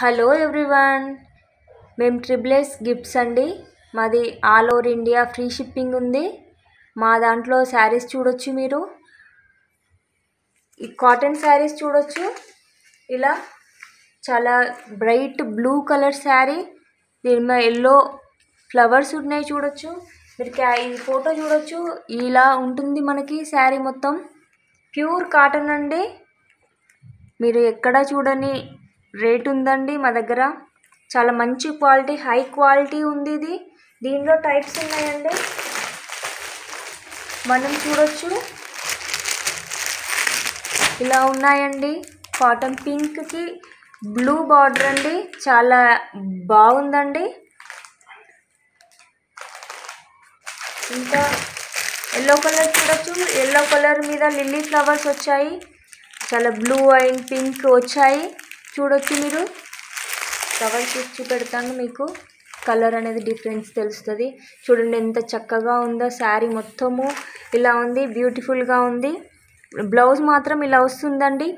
Hello everyone, మేము triple gifts అండి. మాది all over India free shipping ఉంది. మా దాంట్లో శారీస్ చూడొచ్చు. మీరు ఈ కాటన్ శారీస్ చూడొచ్చు. ఇలా చాలా బ్రైట్ బ్లూ కలర్ శారీ, దీని మీద ఎల్లో ఫ్లవర్స్ ఉన్నాయి చూడొచ్చు. మీరు ఈ ఫోటో చూడొచ్చు. ఇలా ఉంటుంది మనకి శారీ మొత్తం. ప్యూర్ కాటన్ అండి. మీరు ఎక్కడ చూడని రేట్ ఉందండి మా దగ్గర. చాలా మంచి క్వాలిటీ, హై క్వాలిటీ ఉంది ఇది. దీనిలో టైప్స్ ఉన్నాయండి, మనం చూడొచ్చు. ఇలా ఉన్నాయండి. కాటన్ పింక్కి బ్లూ బార్డర్ అండి, చాలా బాగుందండి. ఇంకా ఎల్లో కలర్ చూడొచ్చు. ఎల్లో కలర్ మీద లిల్లీ ఫ్లవర్స్ వచ్చాయి. చాలా బ్లూ అండ్ పింక్ వచ్చాయి చూడొచ్చు. మీరు కవర్ చేసి చూపెడతాను, మీకు కలర్ అనేది డిఫరెన్స్ తెలుస్తుంది. చూడండి ఎంత చక్కగా ఉందో. శారీ మొత్తము ఇలా ఉంది, బ్యూటిఫుల్గా ఉంది. బ్లౌజ్ మాత్రం ఇలా వస్తుందండి.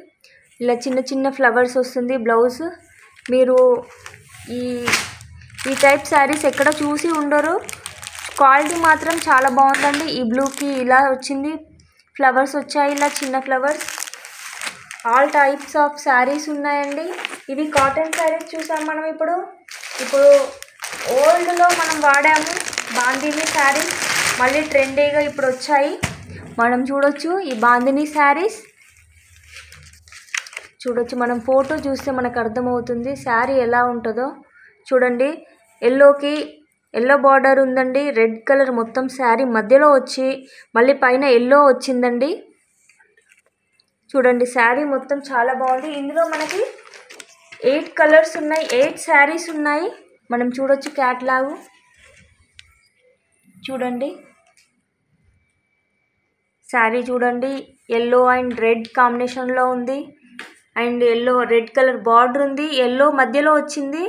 ఇలా చిన్న చిన్న ఫ్లవర్స్ వస్తుంది బ్లౌజ్. మీరు ఈ టైప్ శారీస్ ఎక్కడ చూసి ఉండరు. క్వాలిటీ మాత్రం చాలా బాగుందండి. ఈ బ్లూకి ఇలా వచ్చింది, ఫ్లవర్స్ వచ్చాయి, ఇలా చిన్న flowers. All types of saris ఉన్నాయండి. ఇవి కాటన్ శారీస్ చూసాం మనం. ఇప్పుడు ఓల్డ్లో మనం వాడాము బాందిని శారీస్, మళ్ళీ ట్రెండీగా ఇప్పుడు వచ్చాయి. మనం చూడొచ్చు ఈ బాందిని శారీస్ చూడొచ్చు. మనం ఫోటో చూస్తే మనకు అర్థమవుతుంది శారీ ఎలా ఉంటుందో. చూడండి, ఎల్లో బార్డర్ ఉందండి. రెడ్ కలర్ మొత్తం శారీ మధ్యలో వచ్చి మళ్ళీ పైన ఎల్లో వచ్చిందండి. చూడండి, శారీ మొత్తం చాలా బాగుంది. ఇందులో మనకి 8 కలర్స్ ఉన్నాయి, 8 శారీస్ ఉన్నాయి. మనం చూడొచ్చు క్యాట్లాగు. చూడండి శారీ చూడండి, ఎల్లో అండ్ రెడ్ కాంబినేషన్లో ఉంది. అండ్ రెడ్ కలర్ బార్డర్ ఉంది, ఎల్లో మధ్యలో వచ్చింది.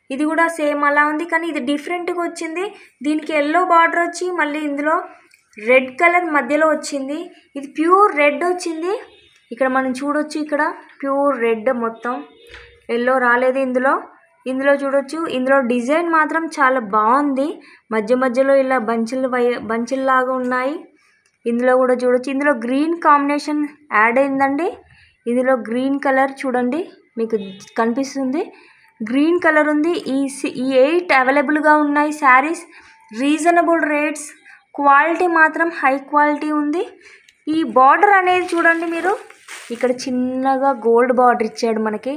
ఇది కూడా సేమ్ అలా ఉంది, కానీ ఇది డిఫరెంట్గా వచ్చింది. దీనికి ఎల్లో బార్డర్ వచ్చి మళ్ళీ ఇందులో రెడ్ కలర్ మధ్యలో వచ్చింది. ఇది ప్యూర్ రెడ్ వచ్చింది. ఇక్కడ మనం చూడొచ్చు, ఇక్కడ ప్యూర్ రెడ్, మొత్తం ఎల్లో రాలేదు ఇందులో చూడొచ్చు. ఇందులో డిజైన్ మాత్రం చాలా బాగుంది. మధ్యలో ఇలా బంచుల్లాగా ఉన్నాయి. ఇందులో కూడా చూడొచ్చు. ఇందులో గ్రీన్ కాంబినేషన్ యాడ్ అయిందండి. ఇందులో గ్రీన్ కలర్ చూడండి, మీకు కనిపిస్తుంది. గ్రీన్ కలర్ ఉంది. ఈ 8 అవైలబుల్గా ఉన్నాయి శారీస్. రీజనబుల్ రేట్స్, క్వాలిటీ మాత్రం హై క్వాలిటీ ఉంది. ఈ బార్డర్ అనేది చూడండి మీరు, ఇక్కడ చిన్నగా గోల్డ్ బార్డర్ ఇచ్చాడు మనకి.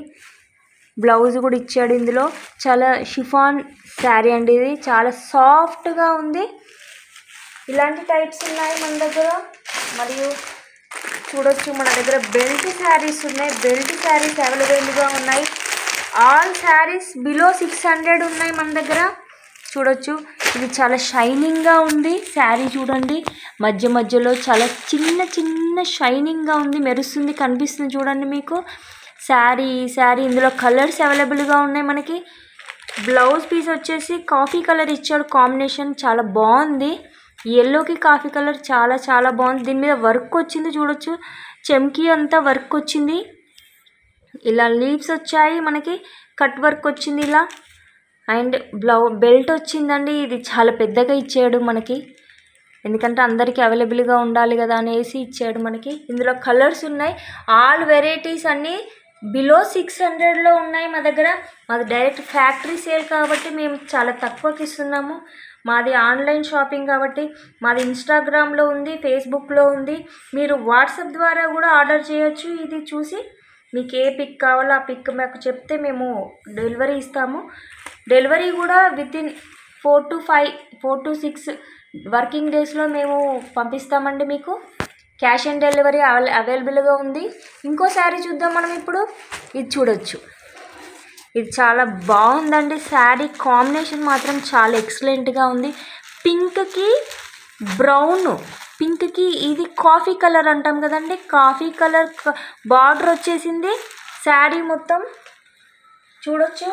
బ్లౌజ్ కూడా ఇచ్చాడు. ఇందులో చాలా షిఫాన్ శారీ అండి. ఇది చాలా సాఫ్ట్గా ఉంది. ఇలాంటి టైప్స్ ఉన్నాయి మన దగ్గర. మరియు చూడొచ్చు, మన దగ్గర బెల్ట్ శారీస్ ఉన్నాయి. బెల్ట్ శారీస్ అవైలబుల్గా ఉన్నాయి. ఆల్ శారీస్ బిలో 600 ఉన్నాయి మన దగ్గర. చూడొచ్చు, ఇది చాలా షైనింగ్గా ఉంది శారీ. చూడండి, మధ్యలో చాలా చిన్న షైనింగ్గా ఉంది, మెరుస్తుంది, కనిపిస్తుంది. చూడండి మీకు శారీ ఇందులో కలర్స్ అవైలబుల్గా ఉన్నాయి మనకి. బ్లౌజ్ పీస్ వచ్చేసి కాఫీ కలర్ ఇచ్చాడు కాంబినేషన్, చాలా బాగుంది. ఎల్లోకి కాఫీ కలర్ చాలా బాగుంది. దీని మీద వర్క్ వచ్చింది చూడొచ్చు, చెమ్కీ అంతా వర్క్ వచ్చింది. ఇలా లీవ్స్ వచ్చాయి మనకి, కట్ వర్క్ వచ్చింది ఇలా. అండ్ బెల్ట్ వచ్చిందండి. ఇది చాలా పెద్దగా ఇచ్చాడు మనకి, ఎందుకంటే అందరికీ అవైలబుల్గా ఉండాలి కదా అనేసి ఇచ్చాడు మనకి. ఇందులో కలర్స్ ఉన్నాయి. ఆల్ వెరైటీస్ అన్నీ బిలో 600లో ఉన్నాయి మా దగ్గర. మాది డైరెక్ట్ ఫ్యాక్టరీ సేల్ కాబట్టి మేము చాలా తక్కువకి ఇస్తున్నాము. మాది ఆన్లైన్ షాపింగ్ కాబట్టి మాది ఇన్స్టాగ్రామ్లో ఉంది, ఫేస్బుక్లో ఉంది. మీరు వాట్సాప్ ద్వారా కూడా ఆర్డర్ చేయొచ్చు. ఇది చూసి మీకు ఏ పిక్ కావాలో ఆ పిక్ మాకు చెప్తే మేము డెలివరీ ఇస్తాము. డెలివరీ కూడా వితిన్ 4 to 6 వర్కింగ్ డేస్లో మేము పంపిస్తామండి మీకు. క్యాష్ ఆన్ డెలివరీ అవైలబుల్గా ఉంది. ఇంకో శారీ చూద్దాం మనం ఇప్పుడు. ఇది చూడొచ్చు, ఇది చాలా బాగుందండి. శారీ కాంబినేషన్ మాత్రం చాలా ఎక్సలెంట్గా ఉంది. పింక్కి బ్రౌన్, పింక్కి ఇది కాఫీ కలర్ అంటాం కదండి, కాఫీ కలర్ బార్డర్ వచ్చేసింది శారీ మొత్తం. చూడొచ్చు,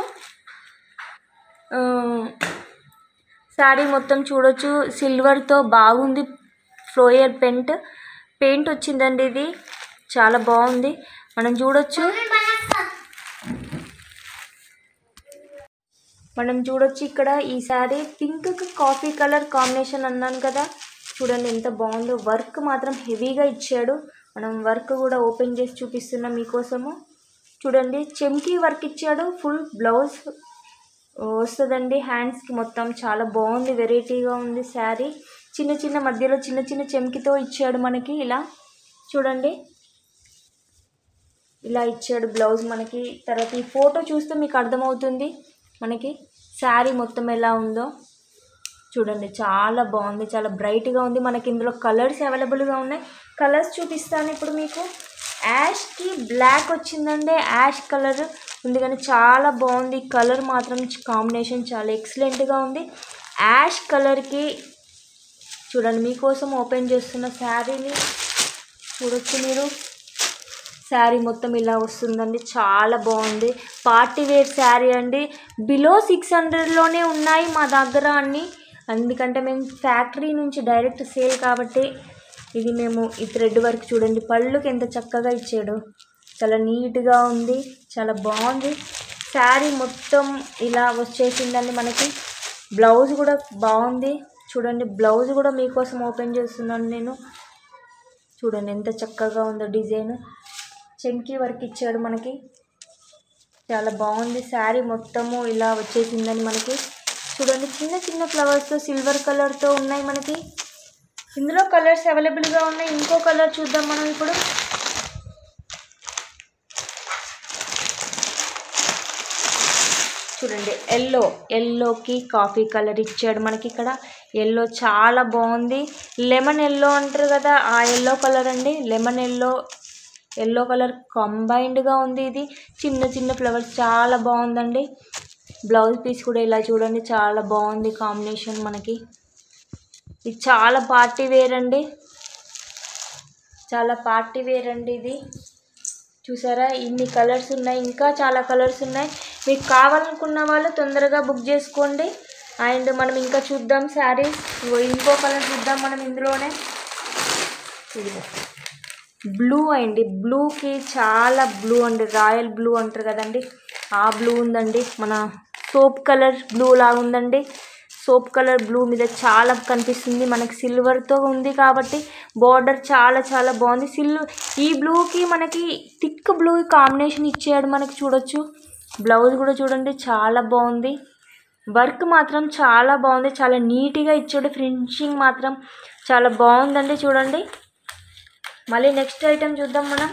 శారీ మొత్తం చూడొచ్చు. సిల్వర్తో బాగుంది. ఫ్లోయర్ పెయింట్ వచ్చిందండి. ఇది చాలా బాగుంది. మనం చూడొచ్చు. మనం చూడొచ్చు ఇక్కడ ఈ sari pink coffee colour combination అన్నాను కదా, చూడండి ఎంత బాగుందో. వర్క్ మాత్రం హెవీగా ఇచ్చాడు. మనం వర్క్ కూడా ఓపెన్ చేసి చూపిస్తున్నాం మీకోసము. చూడండి చెమ్కీ వర్క్ ఇచ్చాడు. ఫుల్ బ్లౌజ్ వస్తుందండి హ్యాండ్స్కి మొత్తం. చాలా బాగుంది, వెరైటీగా ఉంది శారీ. చిన్న చిన్న మధ్యలో చిన్న చిన్న చెమ్కితో ఇచ్చాడు మనకి. ఇలా చూడండి, ఇలా ఇచ్చాడు బ్లౌజ్ మనకి. తర్వాత ఈ ఫోటో చూస్తే మీకు అర్థమవుతుంది మనకి శారీ మొత్తం ఎలా ఉందో. చూడండి చాలా బాగుంది, చాలా బ్రైట్గా ఉంది. మనకి ఇందులో కలర్స్ అవైలబుల్గా ఉన్నాయి. కలర్స్ చూపిస్తాను ఇప్పుడు మీకు. యాష్కి బ్లాక్ వచ్చిందండి, యాష్ కలర్ ఉంది కానీ చాలా బాగుంది. కలర్ మాత్రం కాంబినేషన్ చాలా ఎక్సలెంట్గా ఉంది. యాష్ కలర్కి చూడండి, మీకోసం ఓపెన్ చేస్తున్న శారీని చూడొచ్చు మీరు. శారీ మొత్తం ఇలా వస్తుందండి, చాలా బాగుంది. పార్టీ వేర్ శారీ అండి. బిలో 600లోనే ఉన్నాయి మా దగ్గర అన్నీ. ఎందుకంటే మేము ఫ్యాక్టరీ నుంచి డైరెక్ట్ సేల్ కాబట్టి ఇది మేము ఈ థ్రెడ్ వర్క్ చూడండి, పళ్ళుకి ఎంత చక్కగా ఇచ్చాడు. చాలా నీట్గా ఉంది, చాలా బాగుంది. శారీ మొత్తం ఇలా వచ్చేసిందండి మనకి. బ్లౌజ్ కూడా బాగుంది. చూడండి బ్లౌజ్ కూడా మీకోసం ఓపెన్ చేస్తున్నాను నేను. చూడండి ఎంత చక్కగా ఉందో డిజైన్. చెంకీ వర్క్ ఇచ్చాడు మనకి, చాలా బాగుంది. శారీ మొత్తము ఇలా వచ్చేసిందని మనకి. చూడండి చిన్న చిన్న ఫ్లవర్స్తో సిల్వర్ కలర్తో ఉన్నాయి మనకి. ఇందులో కలర్స్ అవైలబుల్గా ఉన్నాయి. ఇంకో కలర్ చూద్దాం మనం ఇప్పుడు. చూడండి ఎల్లోకి కాఫీ కలర్ ఇచ్చాడు మనకి. ఇక్కడ ఎల్లో చాలా బాగుంది. లెమన్ ఎల్లో అంటారు కదా, ఆ ఎల్లో కలర్ అండి. లెమన్ ఎల్లో కలర్ కంబైన్డ్గా ఉంది. ఇది చిన్న చిన్న ఫ్లవర్స్ చాలా బాగుందండి. బ్లౌజ్ పీస్ కూడా ఇలా చూడండి, చాలా బాగుంది కాంబినేషన్ మనకి. ఇది చాలా పార్టీ వేర్ అండి, చాలా పార్టీ వేర్ అండి ఇది. చూసారా ఇన్ని కలర్స్ ఉన్నాయి, ఇంకా చాలా కలర్స్ ఉన్నాయి. మీకు కావాలనుకున్న వాళ్ళు తొందరగా బుక్ చేసుకోండి. అండ్ మనం ఇంకా చూద్దాం శారీస్. ఇంకో కలర్ చూద్దాం మనం ఇందులోనే. బ్లూ అండి, బ్లూకి చాలా బ్లూ అండి, రాయల్ బ్లూ అంటారు కదండి, ఆ బ్లూ ఉందండి. మన సోప్ కలర్ బ్లూ లాగా ఉందండి. సోప్ కలర్ బ్లూ మీద చాలా కనిపిస్తుంది మనకి. సిల్వర్తో ఉంది కాబట్టి బార్డర్ చాలా చాలా బాగుంది. ఈ బ్లూకి మనకి థిక్ బ్లూ కాంబినేషన్ ఇచ్చాడు మనకి. చూడొచ్చు బ్లౌజ్ కూడా చూడండి చాలా బాగుంది. వర్క్ మాత్రం చాలా బాగుంది, చాలా నీట్గా ఇచ్చాడు. ఫినిషింగ్ మాత్రం చాలా బాగుందండి. చూడండి మళ్ళీ నెక్స్ట్ ఐటెం చూద్దాం మనం.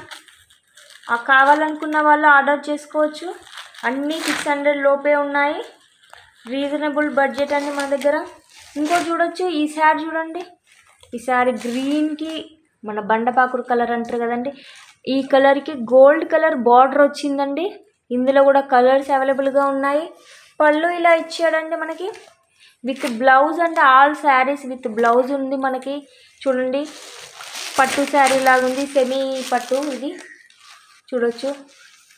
కావాలనుకున్న వాళ్ళు ఆర్డర్ చేసుకోవచ్చు. అన్నీ 600 లోపే ఉన్నాయి. రీజనబుల్ బడ్జెట్ అండి మన దగ్గర. ఇంకో చూడొచ్చు ఈ శారీ చూడండి. ఈ శారీ గ్రీన్కి మన బండపాకుడు కలర్ అంటారు కదండి, ఈ కలర్కి గోల్డ్ కలర్ బార్డర్ వచ్చిందండి. ఇందులో కూడా కలర్స్ అవైలబుల్గా ఉన్నాయి. పళ్ళు ఇలా ఇచ్చాడండి మనకి విత్ బ్లౌజ్. అంటే ఆల్ శారీస్ విత్ బ్లౌజ్ ఉంది మనకి. చూడండి పట్టు శారీ లాగా ఉంది, సెమీ పట్టు ఇది. చూడొచ్చు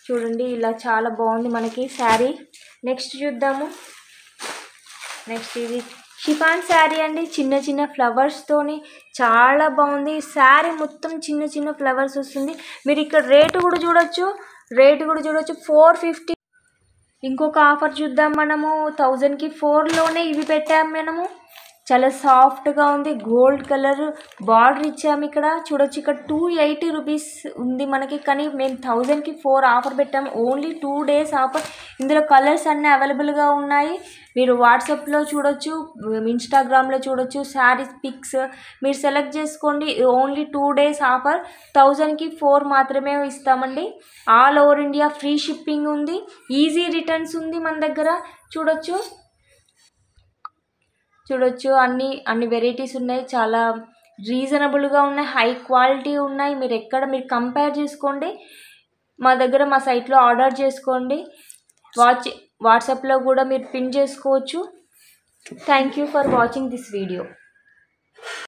చూడండి ఇలా చాలా బాగుంది మనకి శారీ. నెక్స్ట్ చూద్దాము. నెక్స్ట్ ఇది షిఫాన్ శారీ అండి. చిన్న చిన్న ఫ్లవర్స్తోని చాలా బాగుంది. శారీ మొత్తం చిన్న చిన్న ఫ్లవర్స్ వస్తుంది. మీరు ఇక్కడ రేటు కూడా చూడొచ్చు, 450. ఇంకొక ఆఫర్ చూద్దాం మనము. 1000కి 4లోనే ఇవి పెట్టాము మనము. చాలా సాఫ్ట్గా ఉంది, గోల్డ్ కలర్ బార్డర్ ఇచ్చాము. ఇక్కడ చూడొచ్చు, ఇక్కడ 280 రూపీస్ ఉంది మనకి. కానీ మేము 1000కి 4 ఆఫర్ పెట్టాము. Only 2 days offer. ఇందులో కలర్స్ అన్నీ అవైలబుల్గా ఉన్నాయి. మీరు వాట్సాప్లో చూడొచ్చు, ఇన్స్టాగ్రామ్లో చూడొచ్చు. శారీస్ పిక్స్ మీరు సెలెక్ట్ చేసుకోండి. Only 2 days offer. 1000కి 4 మాత్రమే ఇస్తామండి. All over India free shipping ఉంది. ఈజీ రిటర్న్స్ ఉంది మన దగ్గర. చూడొచ్చు అన్ని వెరైటీస్ ఉన్నాయి. చాలా రీజనబుల్గా ఉన్నాయి, హై క్వాలిటీ ఉన్నాయి. మీరు కంపేర్ చేసుకోండి. మా దగ్గర మా సైట్లో ఆర్డర్ చేసుకోండి. వాట్సాప్లో కూడా మీరు పిన్ చేసుకోవచ్చు. Thank you for watching this video.